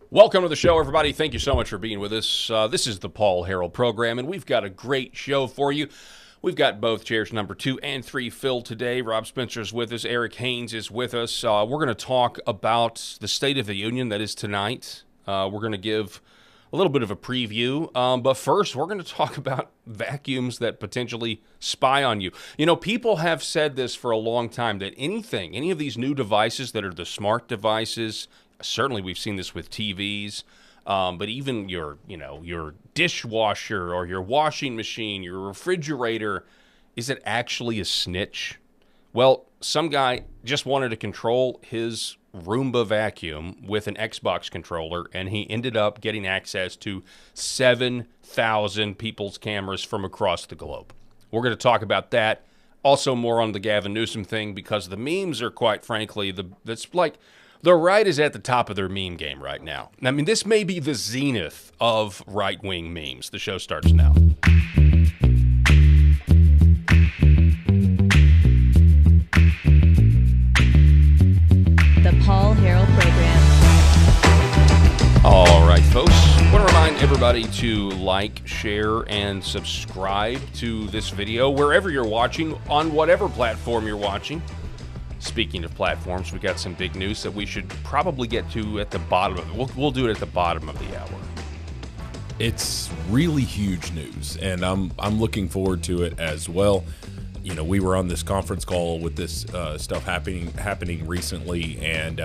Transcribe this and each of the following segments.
Welcome to the show, everybody. Thank you so much for being with us. This is the Paul Harrell program, and we've got a great show for you. We've got both chairs number 2 and 3 filled today. Rob Spencer's with us. Eric Haynes is with us. We're going to talk about the State of the Union that is tonight. We're going to give a little bit of a preview. But first, we're going to talk about vacuums that potentially spy on you. You know, people have said this for a long time, that any of these new devices that are the smart devices, certainly we've seen this with TVs, but even your dishwasher or your washing machine, your refrigerator, is it actually a snitch? Well, some guy just wanted to control his Roomba vacuum with an Xbox controller, and he ended up getting access to 7,000 people's cameras from across the globe. We're going to talk about that. Also more on the Gavin Newsom thing, because the memes are, quite frankly, that's like... The right is at the top of their meme game right now. I mean, this may be the zenith of right-wing memes. The show starts now. The Paul Harrell Program. All right, folks. I want to remind everybody to like, share, and subscribe to this video wherever you're watching, on whatever platform you're watching. Speaking of platforms, we got some big news that we should probably get to at the bottom of it. We'll do it at the bottom of the hour. It's really huge news, and I'm looking forward to it as well. You know, we were on this conference call with this stuff happening recently, and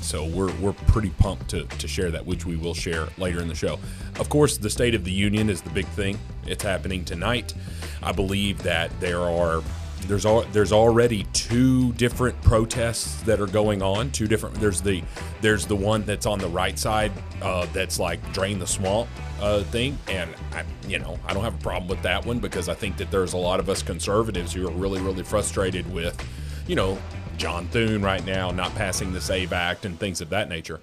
so we're pretty pumped to share that, which we will share later in the show. Of course, the State of the Union is the big thing. It's happening tonight. I believe that there's already 2 different protests that are going on. 2 different. There's the one that's on the right side, that's like drain the swamp thing, and I don't have a problem with that one, because I think that there's a lot of us conservatives who are really frustrated with, John Thune right now not passing the SAVE Act and things of that nature.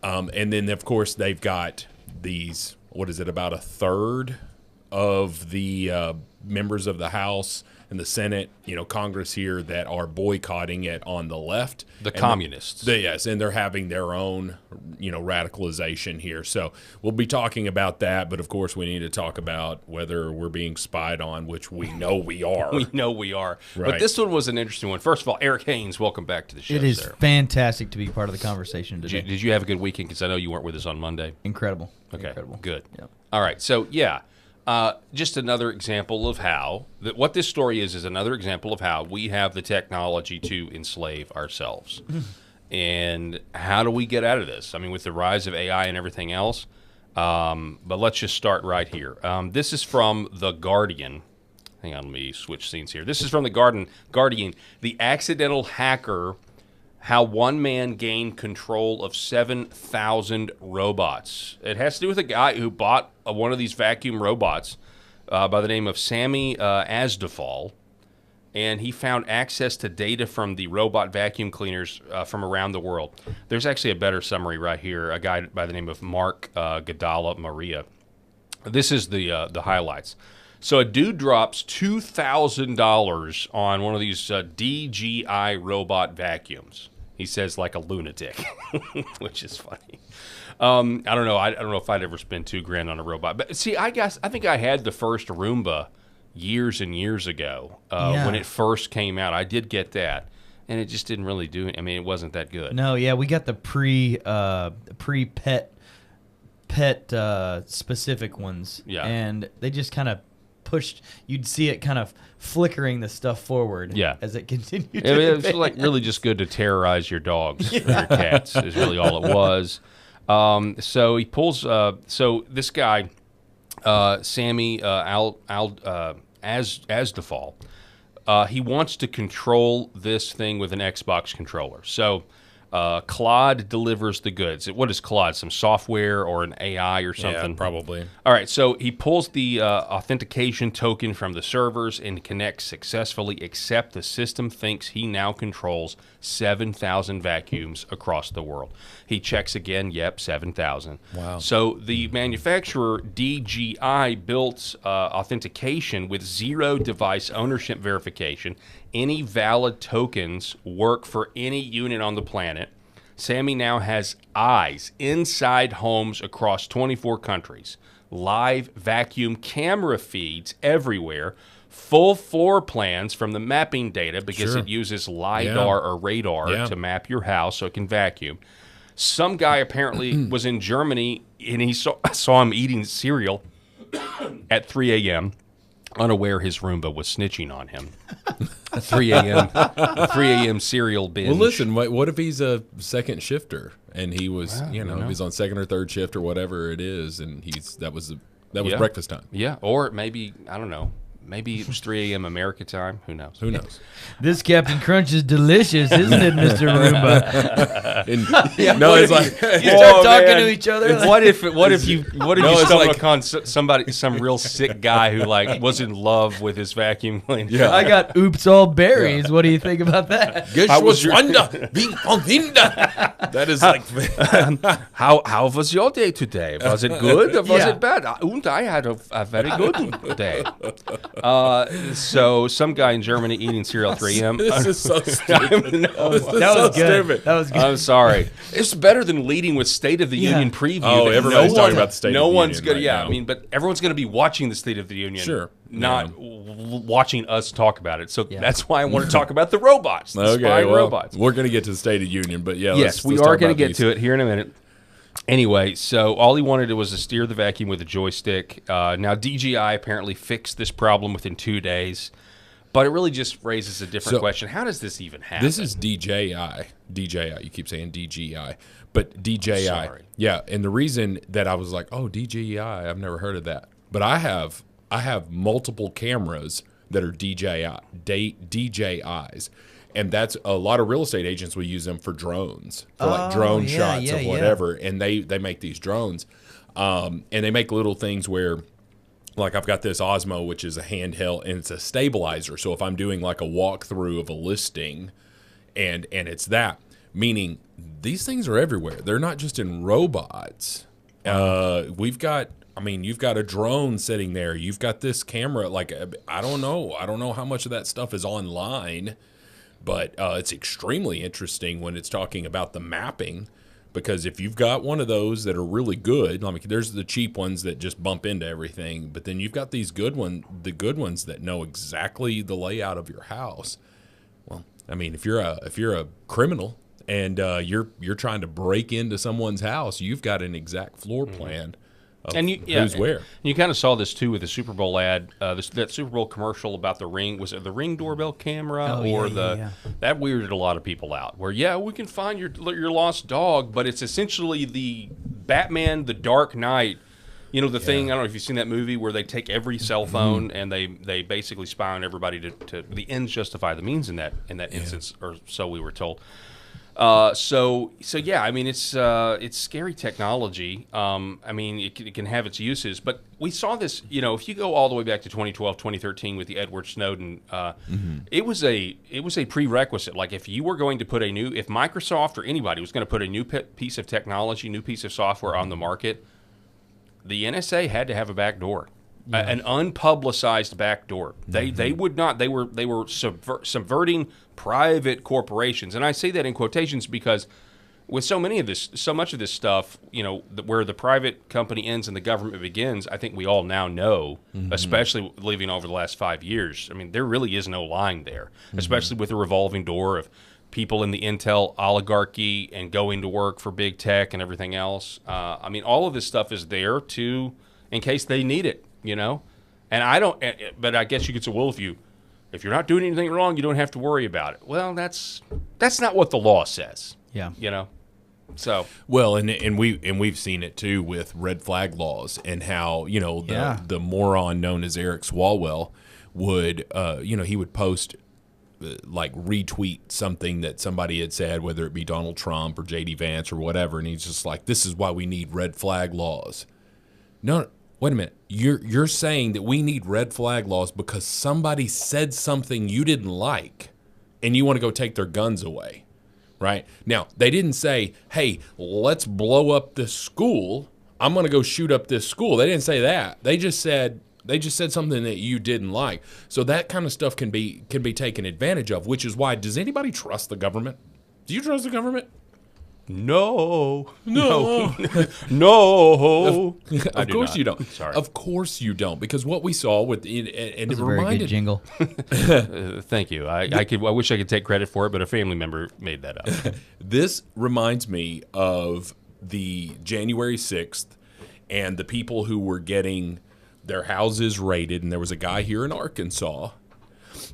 And then of course they've got these. What is it? About a third of the members of the House and the Senate, Congress here, that are boycotting it on the left. The communists. Yes, and they're having their own, radicalization here. So we'll be talking about that, but of course we need to talk about whether we're being spied on, which we know we are. We know we are. Right. But this one was an interesting one. First of all, Eric Haynes, welcome back to the show. It is sir. fantastic to be part of the conversation today. Did you have a good weekend? Because I know you weren't with us on Monday. Incredible. Okay, Incredible. good. Yep. All right, so yeah. Just another example of how what this story is another example of how we have the technology to enslave ourselves. And how do we get out of this? I mean, with the rise of AI and everything else. But let's just start right here. This is from The Guardian. Hang on, let me switch scenes here. This is from The Guardian. The accidental hacker, how one man gained control of 7,000 robots. It has to do with a guy who bought one of these vacuum robots by the name of Sami Asdafal, and he found access to data from the robot vacuum cleaners from around the world. There's actually a better summary right here, a guy by the name of Mark Gadala Maria. This is the highlights. So a dude drops $2,000 on one of these DJI robot vacuums. He says like a lunatic, which is funny. I don't know. I don't know if I'd ever spend $2,000 on a robot. But see, I think I had the first Roomba years and years ago when it first came out. I did get that, and it just didn't really do it. I mean, it wasn't that good. No, yeah, we got the pre-pet specific ones. Yeah. And they just kind of pushed. You'd see it kind of flickering the stuff forward. Yeah. As it continued. It was like really just good to terrorize your dogs or your cats is really all it was. So he pulls. So this guy, Sami Asdafal, he wants to control this thing with an Xbox controller. So Claude delivers the goods. What is Claude? Some software or an AI or something? Yeah, probably. All right, so he pulls the authentication token from the servers and connects successfully, except the system thinks he now controls 7,000 vacuums across the world. He checks again, yep, 7,000. Wow. So the manufacturer, DJI, built authentication with zero device ownership verification. Any valid tokens work for any unit on the planet. Sammy now has eyes inside homes across 24 countries, live vacuum camera feeds everywhere, full floor plans from the mapping data because it uses LiDAR or radar to map your house so it can vacuum. Some guy apparently was in Germany and he saw him eating cereal at 3 a.m., unaware his Roomba was snitching on him. 3 a.m. cereal binge. Well, listen, what if he's a second shifter and he was, he's on second or third shift or whatever it is, and that was breakfast time. Yeah, or maybe, I don't know. Maybe it was 3 a.m. America time. Who knows? Who knows? This Captain Crunch is delicious, isn't it, Mr. Roomba? It's like You start talking to each other. What if you stumble upon some real sick guy who was in love with his vacuum cleaner? Yeah. I got oops all berries. What do you think about that? That is like how was your day today? Was it good or was it bad? And I had a very good day. So some guy in Germany eating cereal at 3 a.m. This is so stupid. That was good. That was good. I'm sorry. It's better than leading with State of the Union preview. Oh, everybody's talking about the State of the Union. No one's going to, now. I mean, but everyone's going to be watching the State of the Union. Sure. Not watching us talk about it. So that's why I want to talk about the robots, the spying robots. We're going to get to the State of the Union, but yes, we are going to get to it here in a minute. Anyway, so all he wanted was to steer the vacuum with a joystick. Now, DJI apparently fixed this problem within 2 days, but it really just raises a different question. How does this even happen? This is DJI. DJI. You keep saying DJI, but DJI. Sorry. Yeah, and the reason that I was like, oh, DJI, I've never heard of that. But I have multiple cameras that are DJIs. And that's a lot of real estate agents will use them for drones, for drone shots of whatever. And they make these drones, and they make little things where, like I've got this Osmo, which is a handheld, and it's a stabilizer. So if I'm doing like a walkthrough of a listing, and it's that, meaning these things are everywhere. They're not just in robots. You've got a drone sitting there. You've got this camera. Like I don't know how much of that stuff is online. But it's extremely interesting when it's talking about the mapping, because if you've got one of those that are really good, I mean, there's the cheap ones that just bump into everything, but then you've got these the good ones that know exactly the layout of your house. Well, I mean, if you're a criminal and you're trying to break into someone's house, you've got an exact floor plan. And who's where. You kind of saw this too with the Super Bowl ad, that Super Bowl commercial about the Ring. Was it the Ring doorbell camera that weirded a lot of people out? Where we can find your lost dog, but it's essentially the Batman, the Dark Knight. You know the thing. I don't know if you've seen that movie where they take every cell phone and they basically spy on everybody to the ends justify the means in that instance, or so we were told. So yeah, I mean, it's scary technology. I mean, it can have its uses, but we saw this, if you go all the way back to 2012, 2013 with the Edward Snowden, it was a prerequisite. Like if you were going to if Microsoft or anybody was going to put a new piece of technology, new piece of software on the market, the NSA had to have a back door. An unpublicized back door. They would not. They were subverting private corporations, and I say that in quotations because with so much of this stuff, where the private company ends and the government begins, I think we all now know, especially living over the last 5 years. I mean, there really is no line there, especially with the revolving door of people in the Intel oligarchy and going to work for big tech and everything else. I mean, all of this stuff is there in case they need it. And I don't. But I guess you could say, well, if you're not doing anything wrong, you don't have to worry about it. Well, that's not what the law says. Yeah. So well, and we've seen it too with red flag laws and how the moron known as Eric Swalwell would he would post like retweet something that somebody had said, whether it be Donald Trump or J.D. Vance or whatever, and he's just like, this is why we need red flag laws. No. Wait a minute. You're saying that we need red flag laws because somebody said something you didn't like and you want to go take their guns away, right? Now, they didn't say, hey, let's blow up this school. I'm going to go shoot up this school. They didn't say that. They just said something that you didn't like. So that kind of stuff can be taken advantage of, which is why, does anybody trust the government? Do you trust the government? No. No. Of course you don't. Sorry. Of course you don't, because what we saw with and it That's a very good reminded jingle. Thank you. I wish I could take credit for it, but a family member made that up. This reminds me of the January 6th and the people who were getting their houses raided. And there was a guy here in Arkansas.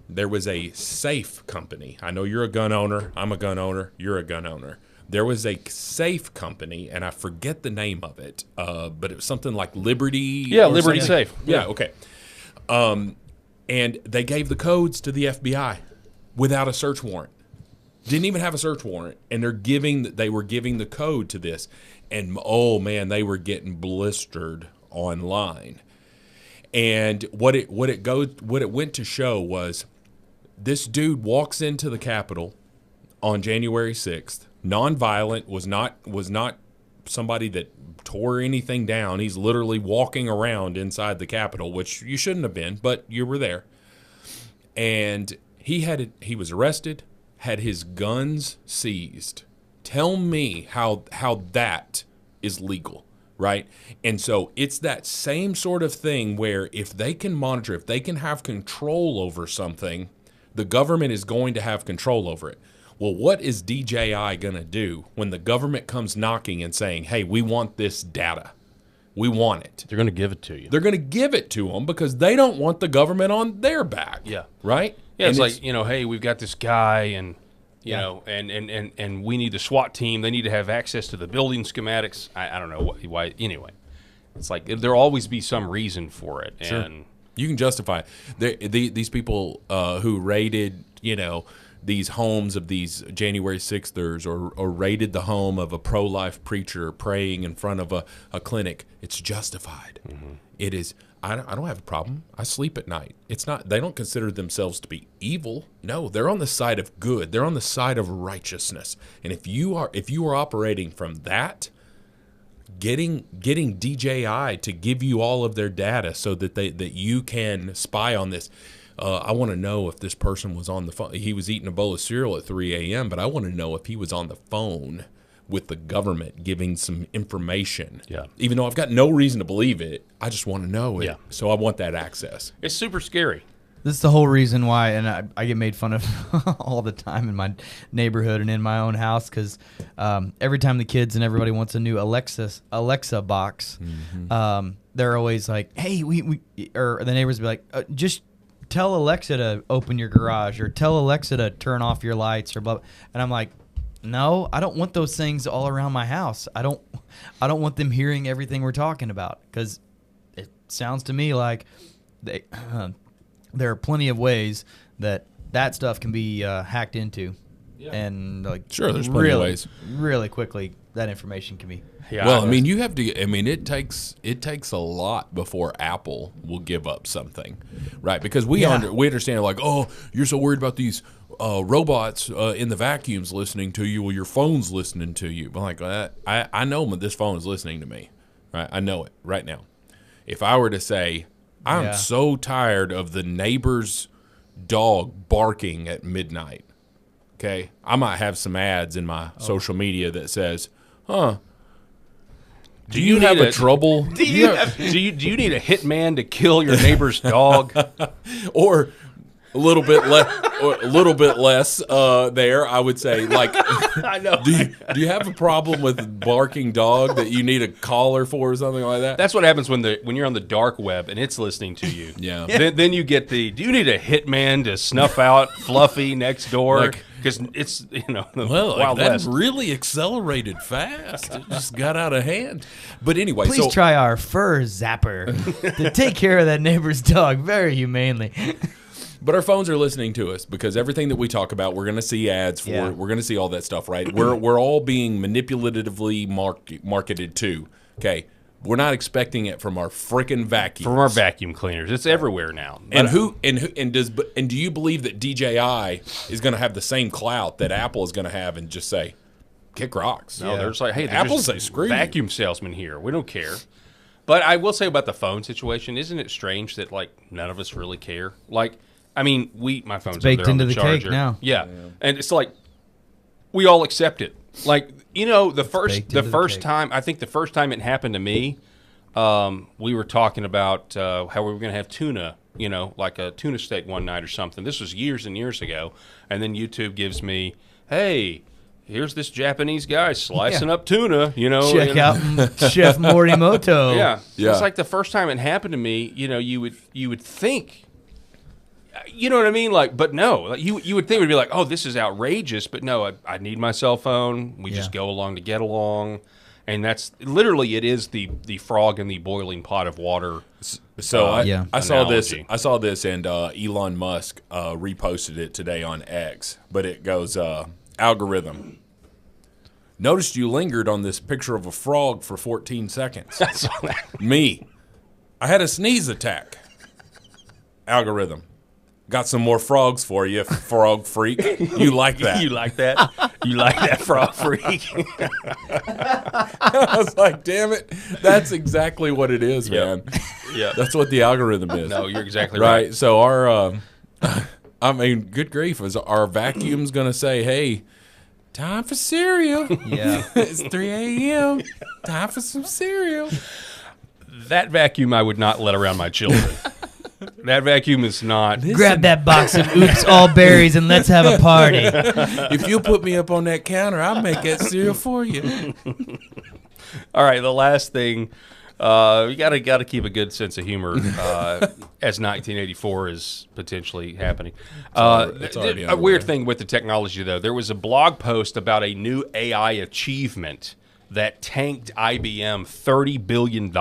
There was a safe company. I know you're a gun owner. I'm a gun owner. You're a gun owner. There was a safe company, and I forget the name of it, but it was something like Liberty. Yeah, or Liberty something. Safe. Yeah, okay. And they gave the codes to the FBI without a search warrant. Didn't even have a search warrant, and they were giving the code to this, and oh man, they were getting blistered online. And what it went to show was this dude walks into the Capitol on January 6th, nonviolent, was not somebody that tore anything down. He's literally walking around inside the Capitol, which you shouldn't have been, but you were there. And he was arrested, had his guns seized. Tell me how that is legal, right? And so it's that same sort of thing where if they can monitor, if they can have control over something, the government is going to have control over it. Well, what is DJI going to do when the government comes knocking and saying, hey, we want this data? We want it. They're going to give it to you. They're going to give it to them because they don't want the government on their back. Yeah. Right? Yeah, And it's like, hey, we've got this guy and, you know, and we need the SWAT team. They need to have access to the building schematics. I don't know why. Anyway, it's like there'll always be some reason for it. Sure. And you can justify it. These people who raided, these homes of these January 6thers or raided the home of a pro-life preacher praying in front of a clinic, it's justified. Mm-hmm. It is. I don't have a problem. I sleep at night. It's not. They don't consider themselves to be evil. No, they're on the side of good. They're on the side of righteousness. And if you are operating from that, getting DJI to give you all of their data so that that you can spy on this. I want to know if this person was on the phone. He was eating a bowl of cereal at 3 a.m., but I want to know if he was on the phone with the government giving some information. Yeah. Even though I've got no reason to believe it, I just want to know it. Yeah. So I want that access. it's super scary. This is the whole reason why, and I get made fun of all the time in my neighborhood and in my own house because every time the kids and everybody wants a new Alexa box, they're always like, "Hey, or the neighbors be like, just tell Alexa to open your garage or tell Alexa to turn off your lights or blah." And I'm like, no, I don't want those things all around my house. I don't want them hearing everything we're talking about because it sounds to me like there are plenty of ways that stuff can be hacked into, and Sure, there's plenty of ways. Really quickly, that information can be. Yeah. Well, I mean, you have to. I mean, it takes a lot before Apple will give up something, right? Because we understand, like, oh, you're so worried about these robots in the vacuums listening to you, or your phone's listening to you. But like, I know when this phone is listening to me, right? I know it right now. If I were to say, I'm so tired of the neighbor's dog barking at midnight, okay, I might have some ads in my social media that says, huh. Do you have a trouble? Do you need a hitman to kill your neighbor's dog? Or a little bit less there, I would say. Like, I know. Do you have a problem with barking dog that you need a collar for or something like that? That's what happens when you're on the dark web and it's listening to you. Yeah. Then you get do you need a hitman to snuff out Fluffy next door? Because it's, the Wild that West. really accelerated fast. It just got out of hand. But anyway, Please try our fur zapper to take care of that neighbor's dog very humanely. But our phones are listening to us because everything that we talk about, we're going to see ads for. Yeah. We're going to see all that stuff, right? We're all being manipulatively marketed to. Okay, we're not expecting it from our freaking vacuums. From our vacuum cleaners. It's everywhere now. And do you believe that DJI is going to have the same clout that Apple is going to have and just say, kick rocks? No, they're just like, hey, Apple's like, screw you. vacuum salesman here. We don't care. But I will say about the phone situation, isn't it strange that none of us really care? I mean, my phone's baked over there on into the the charger. cake now. Yeah. And it's like we all accept it. Like You know, the baked into the first cake. time, I think the first time it happened to me, we were talking about how we were going to have tuna, you know, like a tuna steak one night or something. This was years and years ago. And then YouTube gives me, hey, here's this Japanese guy slicing up tuna, you know. Check out Chef Morimoto. Yeah. Yeah. It's like the first time it happened to me, you know, you would think, you know what I mean? Like, but no, like you would think it would be like, oh, this is outrageous. But no, I need my cell phone. We just go along to get along. And that's literally, it is the frog in the boiling pot of water. So I saw this. analogy. I saw this, and Elon Musk reposted it today on X. But it goes, algorithm. Noticed you lingered on this picture of a frog for 14 seconds. I saw that. Me, I had a sneeze attack. Algorithm. Got some more frogs for you, frog freak. You like that? You like that? You like that, frog freak? I was like, damn it. That's exactly what it is, man. Yeah. That's what the algorithm is. No, you're exactly right. Right. So our, I mean, good grief, is our vacuum's going to say, hey, time for cereal. Yeah. It's 3 a.m. Time for some cereal. That vacuum I would not let around my children. That vacuum is not. Grab that box of Oops All Berries and let's have a party. If you put me up on that counter, I'll make that cereal for you. All right, the last thing, we gotta keep a good sense of humor as 1984 is potentially happening. It's already A weird underway. thing with the technology, though, there was a blog post about a new AI achievement that tanked IBM $30 billion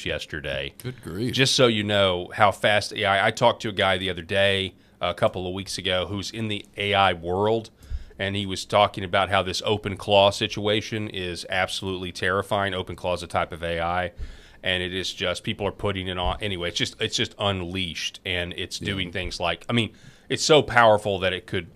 yesterday. Good grief. Just so you know how fast AI. I talked to a guy the other day, a couple of weeks ago, who's in the AI world, and he was talking about how this OpenClaw situation is absolutely terrifying. OpenClaw is a type of AI, and it is just people are putting it on. Anyway, it's just unleashed, and it's doing things like, I mean, it's so powerful that it could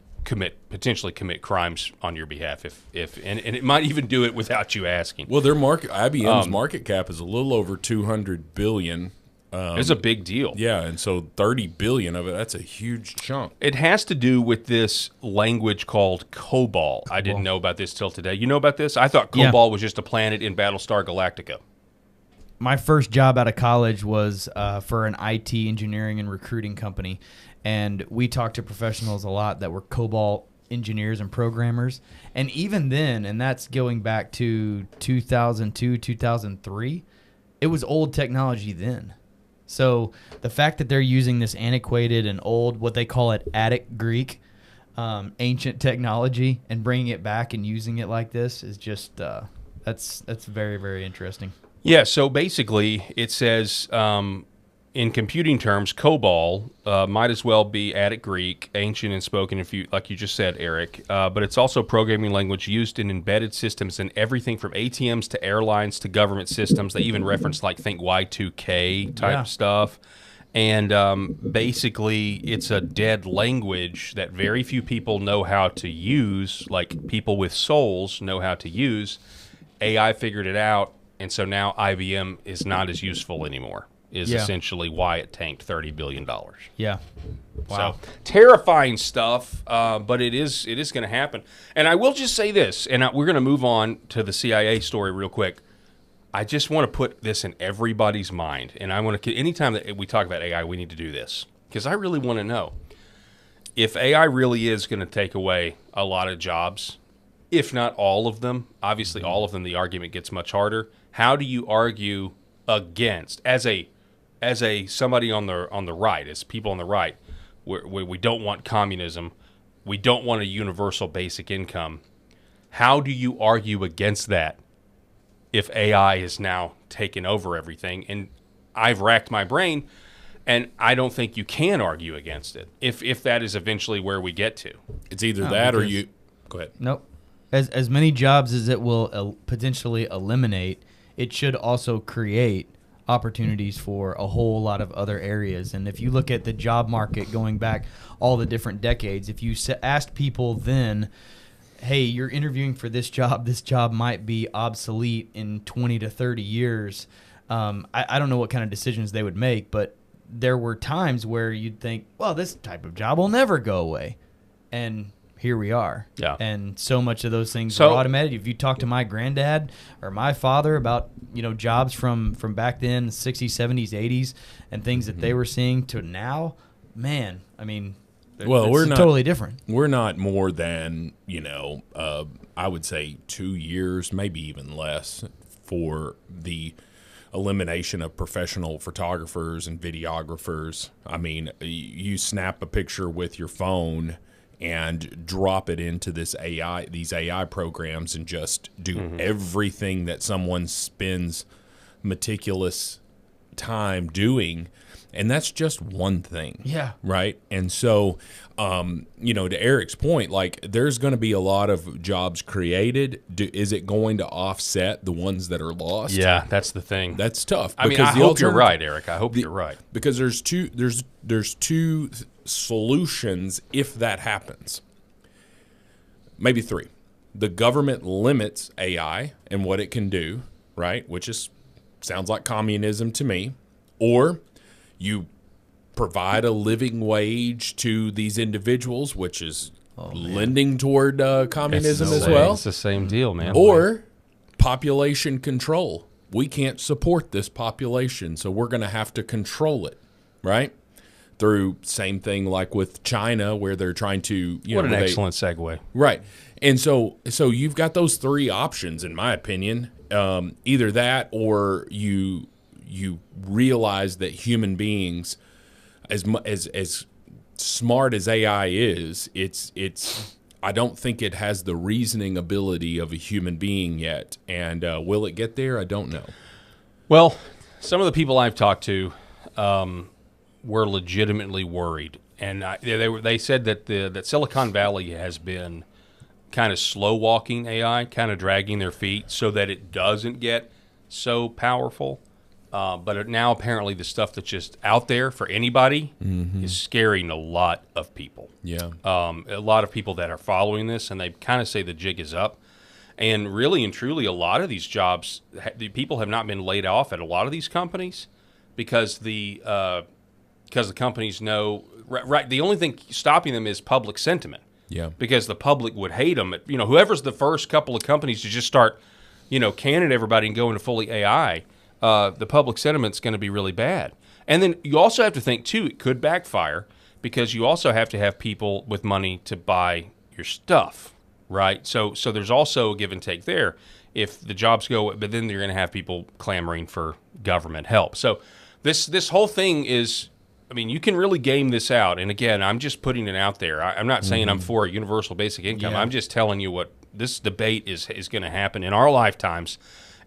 potentially commit crimes on your behalf if and it might even do it without you asking. Well, their IBM's market cap is a little over $200 billion. It's a big deal. Yeah, and so 30 billion of it, that's a huge chunk. It has to do with this language called COBOL. I didn't know about this till today. You know about this? I thought Yeah. COBOL was just a planet in Battlestar Galactica. My first job out of college was for an IT engineering and recruiting company. And we talked to professionals a lot that were COBOL engineers and programmers. And even then, and that's going back to 2002, 2003, it was old technology then. So the fact that they're using this antiquated and old, what they call it, Attic Greek, ancient technology, and bringing it back and using it like this is just, that's very, very interesting. Yeah, so basically it says in computing terms, COBOL might as well be Attic Greek, ancient and spoken, like you just said, Eric. But it's also programming language used in embedded systems in everything from ATMs to airlines to government systems. They even reference think Y2K type stuff. And basically, it's a dead language that very few people know how to use, like people with souls know how to use. AI figured it out, and so now IBM is not as useful anymore. Is essentially why it tanked $30 billion. Yeah. Wow. So terrifying stuff, but it is going to happen. And I will just say this, and we're going to move on to the CIA story real quick. I just want to put this in everybody's mind, and I want to. Anytime that we talk about AI, we need to do this because I really want to know if AI really is going to take away a lot of jobs, if not all of them. Obviously, all of them. The argument gets much harder. How do you argue against as a somebody on the right, as people on the right, where we don't want communism, we don't want a universal basic income. How do you argue against that if AI is now taken over everything? And I've racked my brain, and I don't think you can argue against it if that is eventually where we get to. It's either that or you. Go ahead. Nope. As many jobs as it will potentially eliminate, it should also create opportunities for a whole lot of other areas. And if you look at the job market going back all the different decades, if you asked people then, hey, you're interviewing for this job might be obsolete in 20 to 30 years, I don't know what kind of decisions they would make, but there were times where you'd think, well, this type of job will never go away. And here we are. Yeah. And so much of those things So- are automated. If you talk to my granddad or my father about, jobs from back then, 60s, 70s, 80s, and things that they were seeing to now, man, I mean, Well, we're not totally different. We're not more than I would say 2 years, maybe even less, for the elimination of professional photographers and videographers. I mean, you snap a picture with your phone and drop it into these AI programs and just do everything that someone spends meticulous time doing, and that's just one thing. Yeah. Right. And so, to Eric's point, like, there's going to be a lot of jobs created. Is it going to offset the ones that are lost? Yeah, that's the thing. That's tough. I mean, I hope you're right, Eric. I hope you're right. Because there's two solutions if that happens. Maybe three. The government limits AI and what it can do, right? Which sounds like communism to me. Or you provide a living wage to these individuals, which is lending toward communism as well. It's the same deal, man. Or population control. We can't support this population, so we're going to have to control it, right? Through same thing like with China, where they're trying to, what an excellent segue. Right. And so you've got those three options, in my opinion. Either that, or you realize that human beings, as smart as AI is, it's I don't think it has the reasoning ability of a human being yet. And will it get there? I don't know. Well, some of the people I've talked to were legitimately worried, and they said that Silicon Valley has been kind of slow walking AI, kind of dragging their feet so that it doesn't get so powerful. But now apparently the stuff that's just out there for anybody is scaring a lot of people. Yeah. A lot of people that are following this, and they kind of say the jig is up. And really and truly, a lot of these jobs, the people have not been laid off at a lot of these companies because the companies know, right, the only thing stopping them is public sentiment. Yeah. Because the public would hate them. Whoever's the first couple of companies to just start, canning everybody and going to fully AI, the public sentiment's going to be really bad. And then you also have to think, too, it could backfire because you also have to have people with money to buy your stuff, right? So there's also a give and take there. If the jobs go, but then you're going to have people clamoring for government help. So this whole thing is, you can really game this out. And again, I'm just putting it out there. I'm not saying I'm for a universal basic income. Yeah. I'm just telling you what this debate is going to happen in our lifetimes.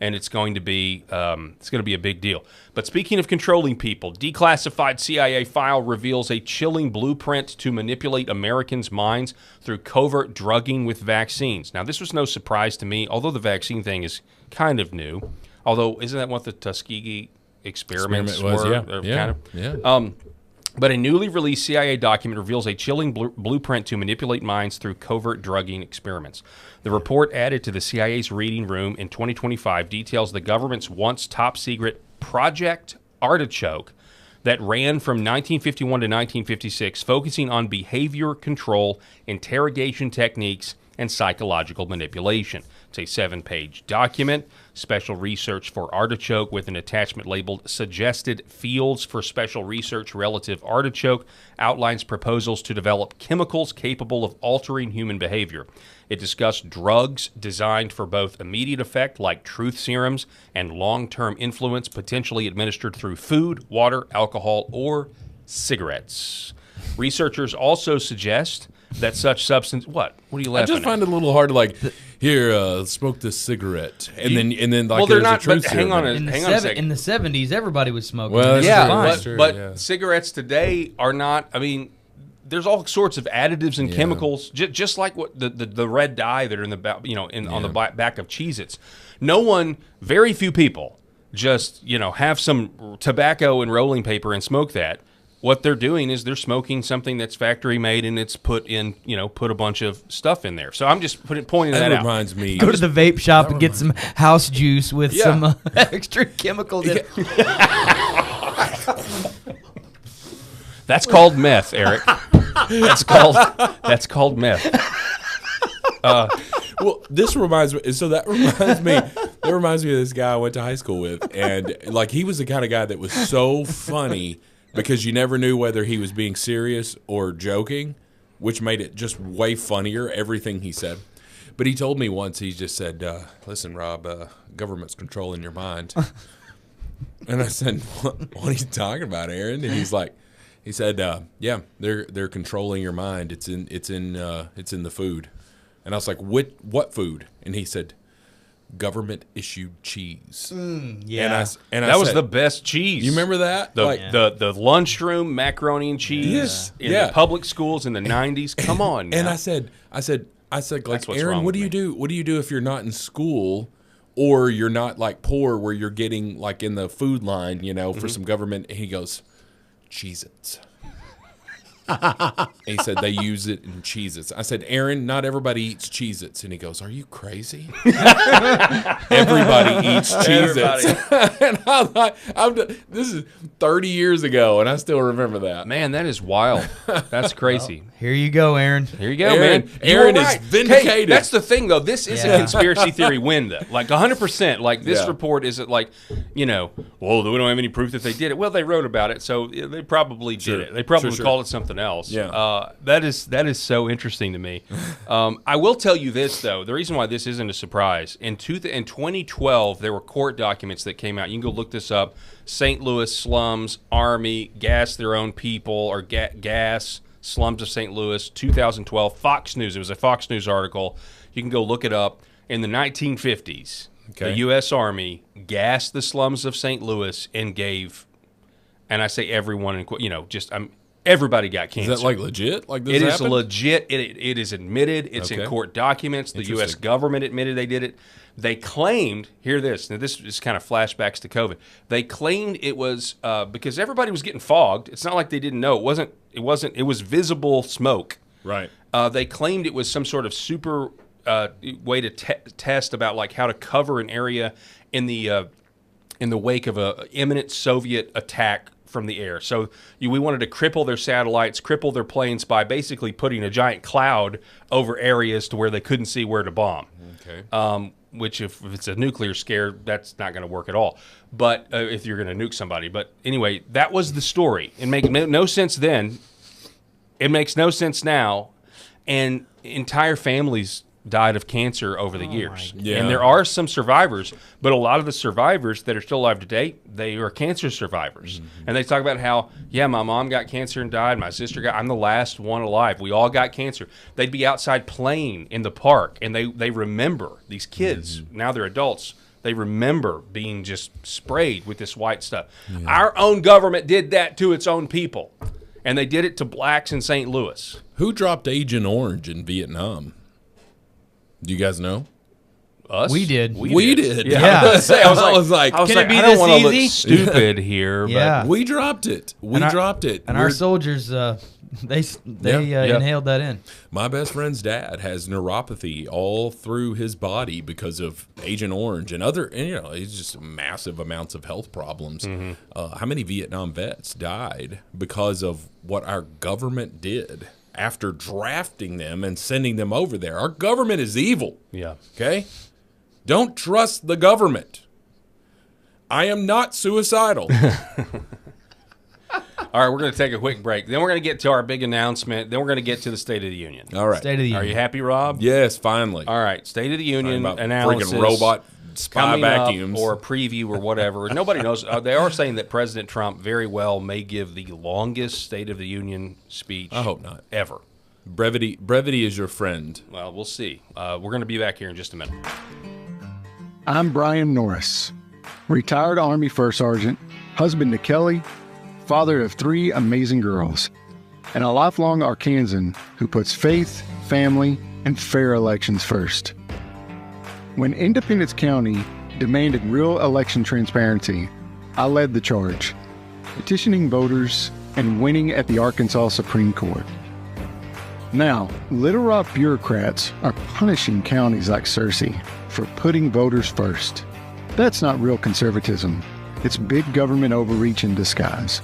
And it's going to be a big deal. But speaking of controlling people, declassified CIA file reveals a chilling blueprint to manipulate Americans' minds through covert drugging with vaccines. Now, this was no surprise to me, although the vaccine thing is kind of new. Although, isn't that what the Tuskegee experiments were? Yeah. But a newly released CIA document reveals a chilling blueprint to manipulate minds through covert drugging experiments. The report added to the CIA's reading room in 2025 details the government's once top-secret Project Artichoke that ran from 1951 to 1956, focusing on behavior control, interrogation techniques, and psychological manipulation. It's a 7-page document, special research for artichoke, with an attachment labeled Suggested Fields for Special Research Relative Artichoke, outlines proposals to develop chemicals capable of altering human behavior. It discussed drugs designed for both immediate effect, like truth serums, and long-term influence, potentially administered through food, water, alcohol, or cigarettes. Researchers also suggest that such substance. What are you laughing at? I just find it a little hard to here, smoke this cigarette, and then well, they're not. But hang on a second. In the 70s, everybody was smoking. Well, Yeah, true. but cigarettes today are not. There's all sorts of additives and chemicals, just like what the red dye that are in the on the back of Cheez-Its. Very few people just have some tobacco and rolling paper and smoke that. What they're doing is they're smoking something that's factory made, and it's put a bunch of stuff in there. So I'm just pointing that out. That reminds me. Go to the vape shop and get some house juice with some extra chemicals in it. That's called meth, Eric. That's called meth. Well, this reminds me. So that reminds me. That reminds me of this guy I went to high school with, and like he was the kind of guy that was so funny because you never knew whether he was being serious or joking, which made it just way funnier everything he said. But he told me once. He just said, "Listen, Rob, government's controlling your mind." And I said, "What are you talking about, Aaron?" And he said, "Yeah, they're controlling your mind. It's in the food." And I was like, "What food?" And he said, "Government issued cheese." Yeah, and I That was said, the best cheese. You remember that? The lunchroom macaroni and cheese Yes, in yeah. the public schools in the 90s. Come on, And now. I said, like, what's Aaron, wrong what do with you do? What do you do if you're not in school, or you're not like poor, where you're getting like in the food line, for some government?" And he goes, "Cheez-Its." And he said they use it in Cheez-Its. I said, "Aaron, not everybody eats Cheez-Its." And he goes, "Are you crazy?" Everybody eats Cheez-Its. And I'm like, this is 30 years ago, and I still remember that. Man, that is wild. That's crazy. here you go, Aaron. Here you go, Aaron- man. Aaron You were is right. vindicated. Hey, that's the thing, though. This is a Yeah. conspiracy theory win, though. Like 100%. Like this Yeah. report isn't like, well, we don't have any proof that they did it. Well, they wrote about it, so they probably did Sure. it. They probably Sure. called it something else. Yeah. That is so interesting to me. I will tell you this, though. The reason why this isn't a surprise, in 2012, there were court documents that came out. You can go look this up. St. Louis slums, Army, gas their own people, or gas slums of St. Louis, 2012, Fox News. It was a Fox News article. You can go look it up. In the 1950s, Okay. the U.S. Army gassed the slums of St. Louis and gave, and I say everyone, everybody got Is cancer. that like legit? Like this It is happened? legit. It is admitted. It's in Okay. court documents. The U.S. Interesting. government admitted they did it. They claimed, hear this, now this is kind of flashbacks to COVID. They claimed it was because everybody was getting fogged. It's not like they didn't know. It was visible smoke. Right. They claimed it was some sort of super way to test about like how to cover an area in the wake of a imminent Soviet attack from the air. So we wanted to cripple their satellites, cripple their planes by basically putting a giant cloud over areas to where they couldn't see where to bomb. Okay. Which if it's a nuclear scare, that's not going to work at all. But if you're going to nuke somebody. But anyway, that was the story. It made no sense then. It makes no sense now. And entire families died of cancer over the years. Yeah. And there are some survivors, but a lot of the survivors that are still alive today, they are cancer survivors. And they talk about how, my mom got cancer and died. My sister I'm the last one alive. We all got cancer. They'd be outside playing in the park, and they remember, these kids, now they're adults, they remember being just sprayed with this white stuff. Our own government did that to its own people, and they did it to blacks in St. Louis. Who dropped Agent Orange in Vietnam? Do you guys know? Us? We did. We did. Yeah. I was like, I was Can it like, be I don't this want to look easy? stupid here, Yeah. we dropped it. We dropped it. And our soldiers, they inhaled that in. My best friend's dad has neuropathy all through his body because of Agent Orange and other, it's just massive amounts of health problems. How many Vietnam vets died because of what our government did after drafting them and sending them over there? Our government is evil. Yeah. Okay? Don't trust the government. I am not suicidal. All right, we're going to take a quick break. Then we're going to get to our big announcement. Then we're going to get to the State of the Union. All right. State of the Are Union. you happy, Rob? Yes, finally. All right, State of the Union Talking about analysis. freaking robot spy coming vacuums. up, or a preview or whatever. Nobody knows. They are saying that President Trump very well may give the longest State of the Union speech. I hope not. Ever. Brevity is your friend. Well, we'll see. We're going to be back here in just a minute. I'm Brian Norris, retired Army First Sergeant, husband to Kelly, father of 3 amazing girls, and a lifelong Arkansan who puts faith, family, and fair elections first. When Independence County demanded real election transparency, I led the charge, petitioning voters and winning at the Arkansas Supreme Court. Now, Little Rock bureaucrats are punishing counties like Searcy for putting voters first. That's not real conservatism. It's big government overreach in disguise.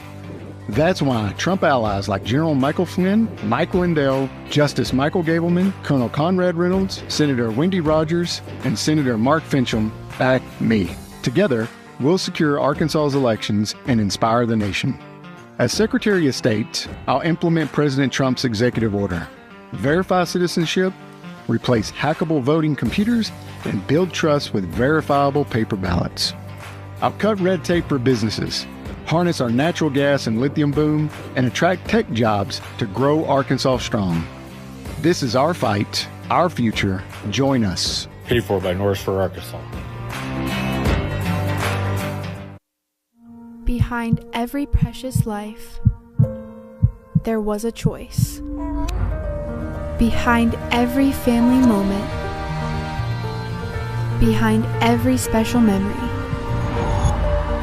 That's why Trump allies like General Michael Flynn, Mike Lindell, Justice Michael Gableman, Colonel Conrad Reynolds, Senator Wendy Rogers, and Senator Mark Fincham back me. Together, we'll secure Arkansas's elections and inspire the nation. As Secretary of State, I'll implement President Trump's executive order, verify citizenship, replace hackable voting computers, and build trust with verifiable paper ballots. I'll cut red tape for businesses, harness our natural gas and lithium boom, and attract tech jobs to grow Arkansas strong. This is our fight, our future. Join us. Paid for by Norris for Arkansas. Behind every precious life, there was a choice. Behind every family moment, behind every special memory,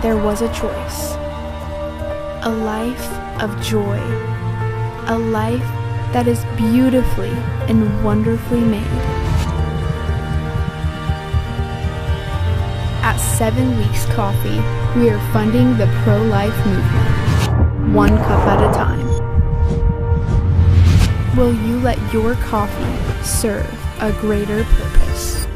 there was a choice. A life of joy. A life that is beautifully and wonderfully made. At 7 Weeks Coffee, we are funding the pro-life movement, one cup at a time. Will you let your coffee serve a greater purpose?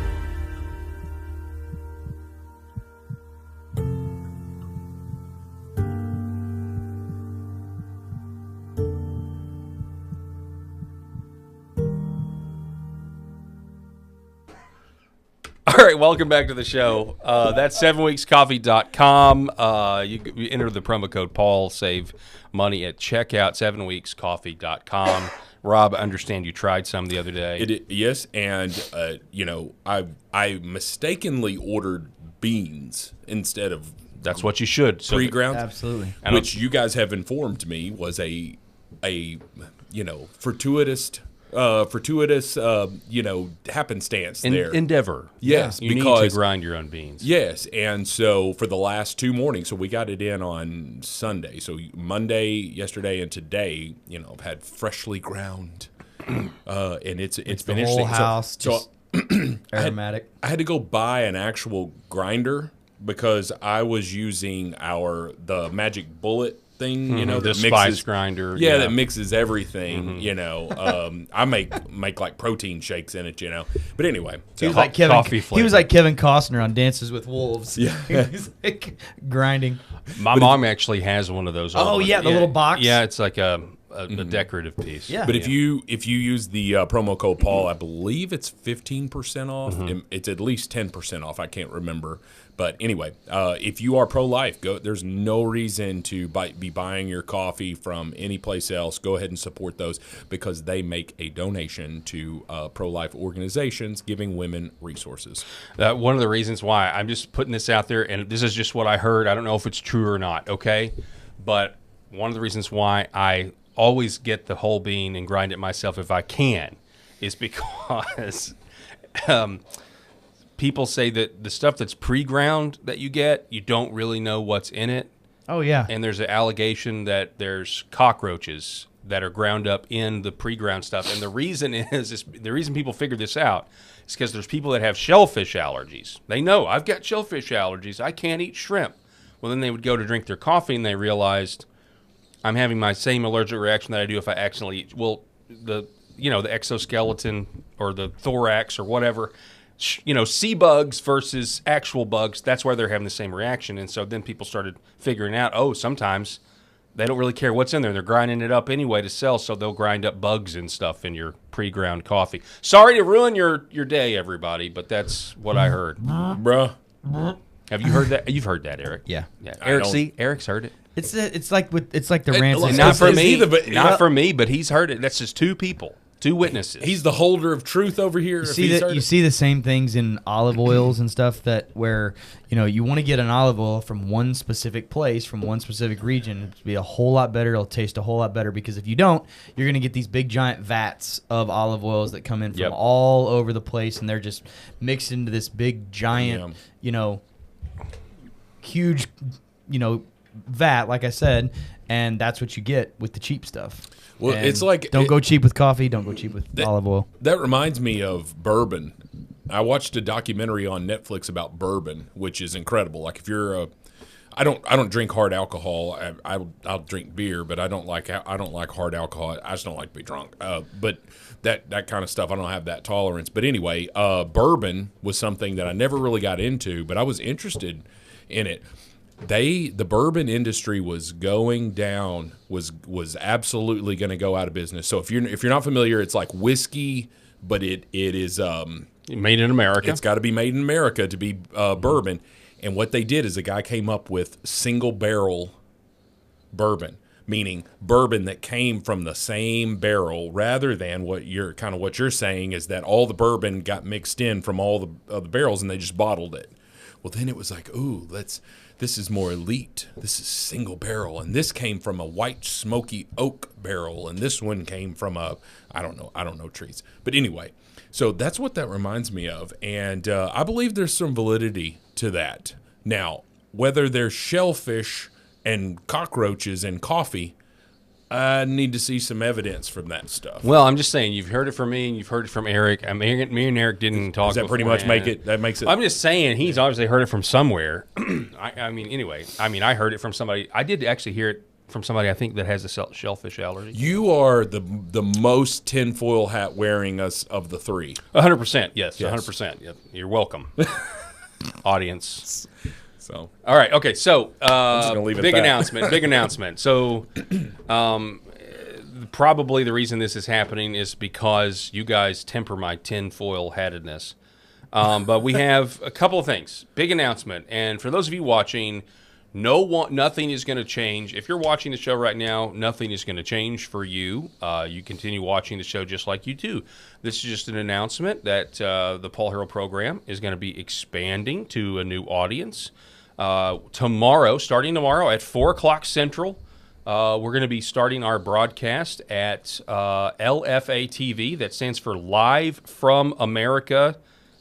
All right, welcome back to the show. That's 7weekscoffee.com. You enter the promo code Paul, save money at checkout, 7weekscoffee.com. Rob, I understand you tried some the other day. Yes, and I mistakenly ordered beans instead of That's what you should. So pre-ground. Absolutely. Which you guys have informed me was a fortuitous happenstance there. Endeavor. Yes, you because need to grind your own beans. Yes, and so for the last 2 mornings, so we got it in on Sunday. So Monday, yesterday, and today, I've had freshly ground, and it's been The interesting. whole house So just aromatic. I had to go buy an actual grinder because I was using the Magic Bullet thing, The that spice mixes grinder. Yeah, that mixes everything. I make like protein shakes in it. But anyway, He so was like Kevin. coffee He was flavor. like Kevin Costner on Dances with Wolves. Yeah. He's like grinding. My mom actually has one of those. Oh, yeah, the little box. Yeah, it's like a decorative piece. Yeah. But if you use the promo code Paul, I believe it's 15% off. It's at least 10% off. I can't remember. But anyway, if you are pro-life, there's no reason to be buying your coffee from any place else. Go ahead and support those because they make a donation to pro-life organizations giving women resources. One of the reasons why I'm just putting this out there, and this is just what I heard. I don't know if it's true or not, okay? But one of the reasons why I always get the whole bean and grind it myself if I can is because people say that the stuff that's pre-ground that you get, you don't really know what's in it. Oh yeah. And there's an allegation that there's cockroaches that are ground up in the pre-ground stuff. And the reason the reason people figure this out is because there's people that have shellfish allergies. They know, I've got shellfish allergies. I can't eat shrimp. Well, then they would go to drink their coffee and they realized I'm having my same allergic reaction that I do if I accidentally eat. Well, the exoskeleton or the thorax or whatever, sea bugs versus actual bugs, that's why they're having the same reaction. And so then people started figuring out, sometimes they don't really care what's in there. They're grinding it up anyway to sell, so they'll grind up bugs and stuff in your pre-ground coffee. Sorry to ruin your day, everybody, but that's what I heard. Bruh. Have you heard that? You've heard that, Eric. Yeah. Eric's heard it. It's like the rancid. Not for Is he me. Not for me, but he's heard it. That's just two people. Two witnesses. He's the holder of truth over here. You see the same things in olive oils and stuff where you want to get an olive oil from one specific place, from one specific region. It'll be a whole lot better. It'll taste a whole lot better because if you don't, you're going to get these big giant vats of olive oils that come in from all over the place, and they're just mixed into this big giant, huge, vat, like I said, and that's what you get with the cheap stuff. Well, And it's like don't go cheap with coffee. Don't go cheap with olive oil. That reminds me of bourbon. I watched a documentary on Netflix about bourbon, which is incredible. Like if you're I don't drink hard alcohol. I'll drink beer, but I don't like hard alcohol. I just don't like to be drunk. But that kind of stuff, I don't have that tolerance. But anyway, bourbon was something that I never really got into, but I was interested in it. The bourbon industry was going down, was absolutely going to go out of business. So if you're not familiar, it's like whiskey, but it is made in America. It's got to be made in America to be bourbon. And what they did is a guy came up with single barrel bourbon, meaning bourbon that came from the same barrel, rather than what you're saying is that all the bourbon got mixed in from all the barrels and they just bottled it. Well, then it was like, ooh, this is more elite. This is single barrel, and this came from a white smoky oak barrel, and this one came from I don't know trees. But anyway, so that's what that reminds me of, and I believe there's some validity to that. Now, whether there's shellfish and cockroaches in coffee, I need to see some evidence from that stuff. Well, I'm just saying, you've heard it from me and you've heard it from Eric. I mean, me and Eric didn't talk. Does that pretty much make it? That makes it. I'm just saying, he's obviously heard it from somewhere. I mean, anyway, I heard it from somebody. I did actually hear it from somebody I think that has a shellfish allergy. You are the most tinfoil hat wearing us of the three. 100%, yes, 100%. Yep. You're welcome, audience. So, all right, okay. So, big announcement. So, probably the reason this is happening is because you guys temper my tinfoil hattedness. But we have a couple of things. Big announcement, and for those of you watching, nothing is going to change. If you're watching the show right now, nothing is going to change for you. You continue watching the show just like you do. This is just an announcement that the Paul Harrell program is going to be expanding to a new audience. Starting tomorrow at 4 o'clock Central, we're going to be starting our broadcast at LFA TV. That stands for Live from America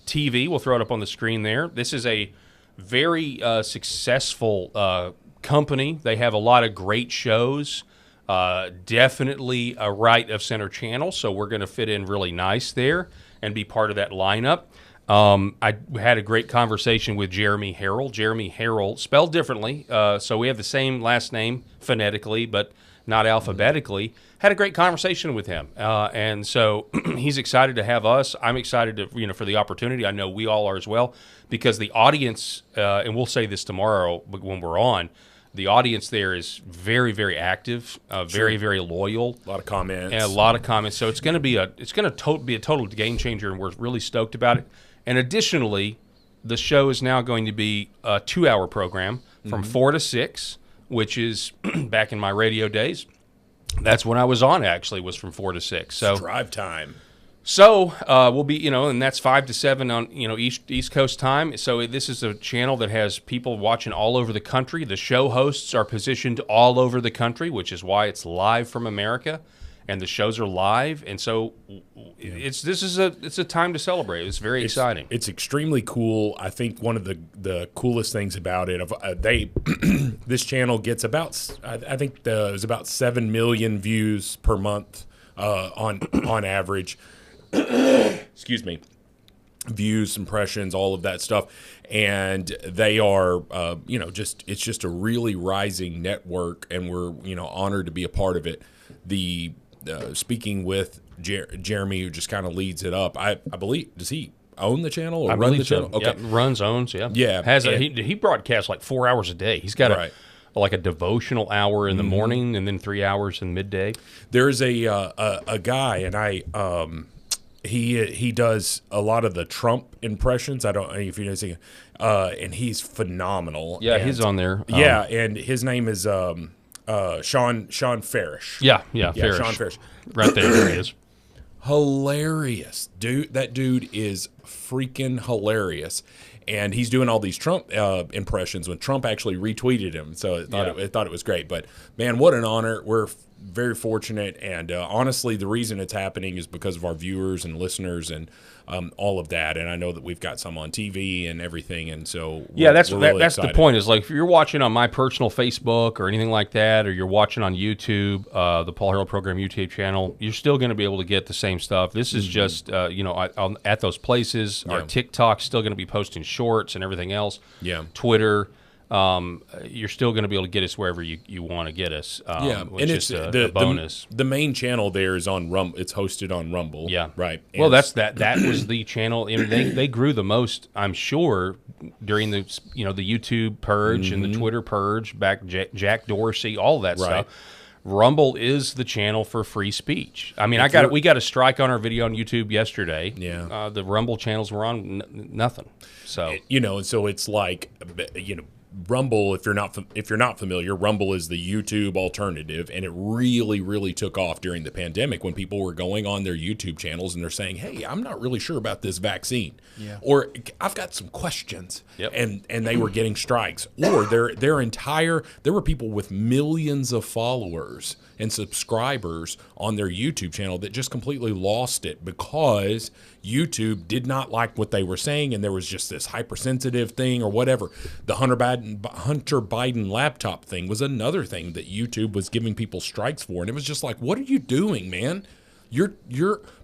TV. We'll throw it up on the screen there. This is a very successful company. They have a lot of great shows. Definitely a right of center channel, so we're going to fit in really nice there and be part of that lineup. I had a great conversation with Jeremy Harrell. Jeremy Harrell, spelled differently, so we have the same last name phonetically, but not alphabetically. Had a great conversation with him, and so he's excited to have us. I'm excited to, for the opportunity. I know we all are as well, because the audience, and we'll say this tomorrow when we're on, the audience there is very, very active, very, very loyal. A lot of comments. And a lot of comments. So it's going to be a total game changer, and we're really stoked about it. And additionally, the show is now going to be a 2-hour program from 4 to 6, which is back in my radio days. That's when I was on, actually, was from 4 to 6. So drive time. So we'll be, and that's 5 to 7 on, East Coast time. So this is a channel that has people watching all over the country. The show hosts are positioned all over the country, which is why it's live from America, and the shows are live. And so it's a time to celebrate. It's very exciting. It's extremely cool. I think one of the coolest things about it, this channel gets about, I think it was about 7 million views per month on average. Excuse me. Views, impressions, all of that stuff, and they are, it's just a really rising network, and we're, honored to be a part of it. Speaking with Jeremy, who just kind of leads it up, I believe, does he own the channel or run the channel? So. Okay, yep. Owns, yeah. Yeah, he broadcasts like 4 hours a day. He's got a devotional hour in the morning, and then 3 hours in midday. There's a guy, and he does a lot of the Trump impressions. I don't know if you know, and he's phenomenal. Yeah, he's on there. And his name is Sean Farish. Yeah, Farish. Sean Farish. Right there he is. Hilarious, dude. That dude is freaking hilarious. And he's doing all these Trump impressions when Trump actually retweeted him. So I thought it was great. But, man, what an honor. We're very fortunate. And, honestly, the reason it's happening is because of our viewers and listeners and all of that. And I know that we've got some on TV and everything. And so, that's really the point is, like, if you're watching on my personal Facebook or anything like that, or you're watching on YouTube, the Paul Harrell Program YouTube channel, you're still going to be able to get the same stuff. This is just, at those places. Our TikTok's still going to be posting shorts and everything else. Yeah. Twitter. you're still going to be able to get us wherever you want to get us. Which and is it's a bonus. The main channel there is on Rumble. It's hosted on Rumble. Yeah, right. Well, that was the channel. I mean, they grew the most, I'm sure, during the the YouTube purge and the Twitter purge. Back Jack Dorsey, all that stuff. Rumble is the channel for free speech. I mean, we got a strike on our video on YouTube yesterday. Yeah, the Rumble channels were on nothing. So so it's like Rumble, if you're not familiar, Rumble is the YouTube alternative, and it really, really took off during the pandemic when people were going on their YouTube channels and they're saying, "Hey, I'm not really sure about this vaccine," or "I've got some questions," and they were getting strikes, or there were people with millions of followers and subscribers on their YouTube channel that just completely lost it because YouTube did not like what they were saying, and there was just this hypersensitive thing or whatever. The Hunter Biden laptop thing was another thing that YouTube was giving people strikes for, and it was just like, what are you doing, man?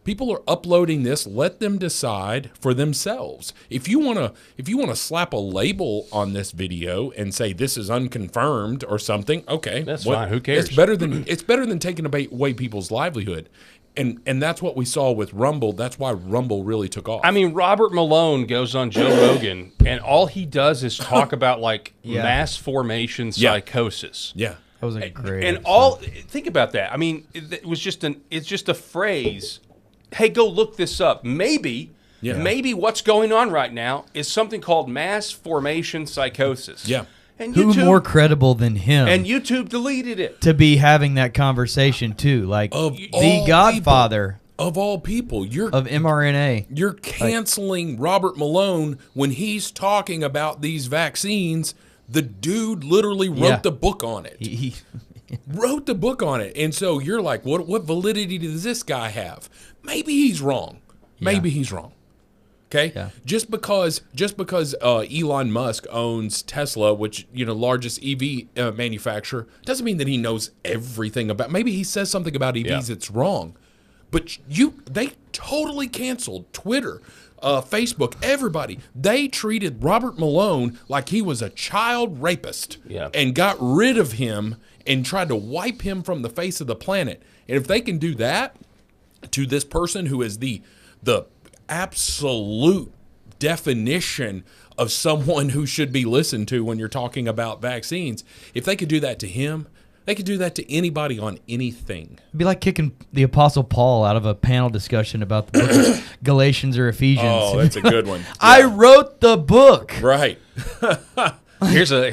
People are uploading this. Let them decide for themselves. If you wanna slap a label on this video and say this is unconfirmed or something, okay, that's fine. Who cares? It's better than taking away people's livelihood. And that's what we saw with Rumble. That's why Rumble really took off. I mean, Robert Malone goes on Joe Rogan, and all he does is talk about mass formation psychosis. Yeah. That was a great. And think about that. I mean, it's just a phrase. Hey, go look this up. Maybe what's going on right now is something called mass formation psychosis. Yeah. And who more credible than him? And YouTube deleted it. To be having that conversation too, like the Godfather of all people, of mRNA. You're canceling Robert Malone when he's talking about these vaccines. The dude literally wrote the book on it. He wrote the book on it, and so you're like, what validity does this guy have? Maybe he's wrong. Maybe he's wrong. Okay, just because Elon Musk owns Tesla, which largest EV manufacturer, doesn't mean that he knows everything about. Maybe he says something about EVs that's wrong, but they totally canceled Twitter, Facebook, everybody. They treated Robert Malone like he was a child rapist, and got rid of him and tried to wipe him from the face of the planet. And if they can do that to this person who is the absolute definition of someone who should be listened to when you're talking about vaccines, if they could do that to him, they could do that to anybody on anything. It'd be like kicking the Apostle Paul out of a panel discussion about the book of Galatians or Ephesians. Oh, that's a good one. I wrote the book. Right. Here's a